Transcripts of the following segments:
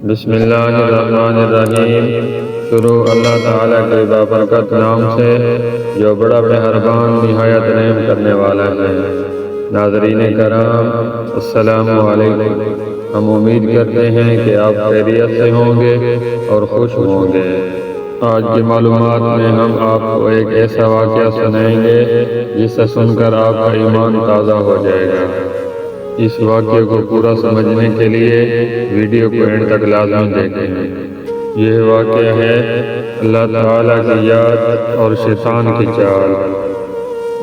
بسم اللہ الرحمن الرحیم۔ شروع اللہ تعالیٰ کے بابرکت نام سے جو بڑا مہربان نہایت رحم کرنے والا ہے۔ ناظرین کرام، السلام علیکم۔ ہم امید کرتے ہیں کہ آپ خیریت سے ہوں گے اور خوش ہوں گے۔ آج کی معلومات میں ہم آپ کو ایک ایسا واقعہ سنائیں گے جسے سن کر آپ کا ایمان تازہ ہو جائے گا۔ اس واقعے کو پورا سمجھنے کے لیے ویڈیو کو اینڈ تک لازمی دیکھیں۔ یہ واقعہ ہے اللہ تعالیٰ کی یاد اور شیطان کی چال۔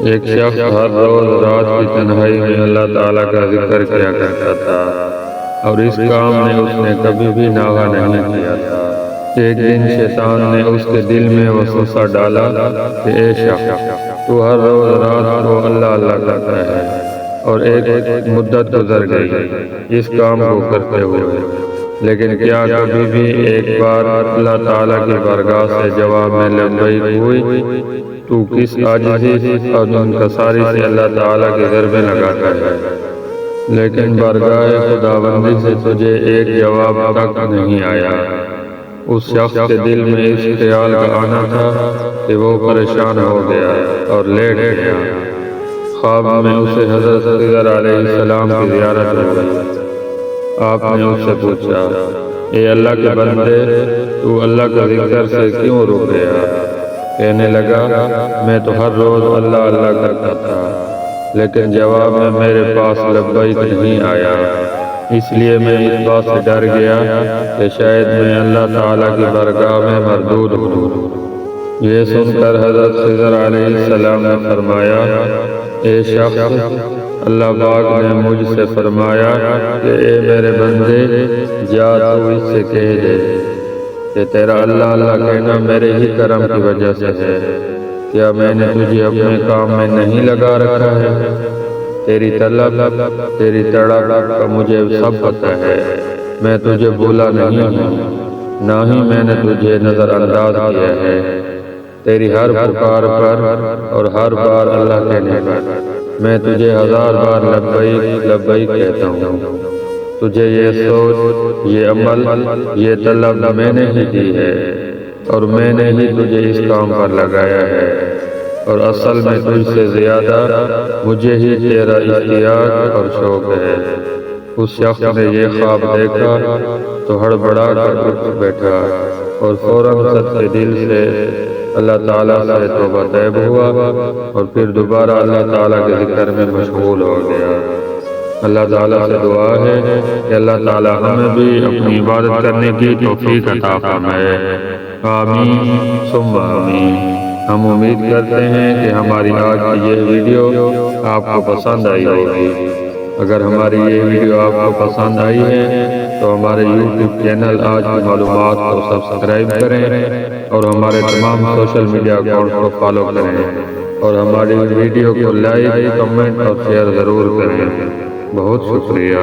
ایک شخص ہر روز رات کی تنہائی میں اللہ تعالیٰ کا ذکر کیا کرتا تھا اور اس کام میں اس نے کبھی بھی ناغہ نہیں کیا تھا۔ ایک دن شیطان نے اس کے دل میں وسوسہ ڈالا کہ اے شخص، تو ہر روز رات کو اللہ اللہ کرتا ہے اور ایک مدت گزر گئی اس کام کو کرتے ہوئے، لیکن کیا کبھی بھی ایک بار اللہ تعالیٰ کی بارگاہ سے جواب میں لبیک ہوئی؟ تو کس عاجزی اور انکساری سے اللہ تعالیٰ کے ضربے لگاتا ہے، لیکن بارگاہ خداوندی سے تجھے ایک جواب تک نہیں آیا۔ اس شخص کے دل میں اس خیال کا آنا تھا کہ وہ پریشان ہو گیا اور لیٹ گیا۔ خواب میں اسے حضرت خضر علیہ السلام کی زیارت ہوئی۔ آپ نے اس سے پوچھا، اے اللہ کے بندے، تو اللہ کا ذکر سے کیوں رک گیا؟ کہنے لگا، میں تو ہر روز اللہ اللہ کرتا تھا، لیکن جواب میں میرے پاس لبیک نہیں آیا، اس لیے میں اس بات سے ڈر گیا کہ شاید میں اللہ تعالیٰ کی بارگاہ میں مردود ہوں۔ یہ سن کر حضرت خضر علیہ السلام نے فرمایا، اے شخص، اللہ پاک نے مجھ سے فرمایا کہ اے میرے بندے، جا تو اس سے کہہ دے کہ تیرا اللہ اللہ کہنا میرے ہی کرم کی وجہ سے ہے۔ کیا میں نے تجھے اپنے کام میں نہیں لگا رکھا ہے؟ تیری طلب، تیری تڑپ کا مجھے سب پتہ ہے۔ میں تجھے بھولا نہیں ہوں، نہ ہی میں نے تجھے نظر انداز کیا ہے۔ تیری ہر پکار پر اور ہر بار اللہ کہنے پر میں تجھے 1000 بار لبیک لبیک کہتا ہوں۔ تجھے یہ سوچ، یہ عمل، یہ طلب میں نے ہی دی ہے اور میں نے ہی تجھے اس کام پر لگایا ہے، اور اصل میں تجھ سے زیادہ مجھے ہی تیرا اشتیاق اور شوق ہے۔ اس شخص نے یہ خواب دیکھا تو ہڑبڑا کر اٹھ بیٹھا اور فوراً سچے دل سے اللہ تعالیٰ سے توبہ طیب ہوا اور پھر دوبارہ اللہ تعالیٰ کے ذکر میں مشغول ہو گیا۔ اللہ تعالیٰ سے دعا ہے کہ اللہ تعالیٰ ہمیں بھی اپنی عبادت کرنے کی توفیق عطا فرمائے۔ آمین ثم آمین۔ ہم امید کرتے ہیں کہ ہماری آج کی یہ ویڈیو آپ کو پسند آئی ہوگی۔ اگر ہماری یہ ویڈیو آپ کو پسند آئی ہے تو ہمارے یوٹیوب چینل آج کی معلومات کو سبسکرائب کریں اور ہمارے تمام سوشل میڈیا اکاؤنٹ کو فالو کریں اور ہماری ویڈیو کو لائک، کمنٹ اور شیئر ضرور کریں۔ بہت شکریہ۔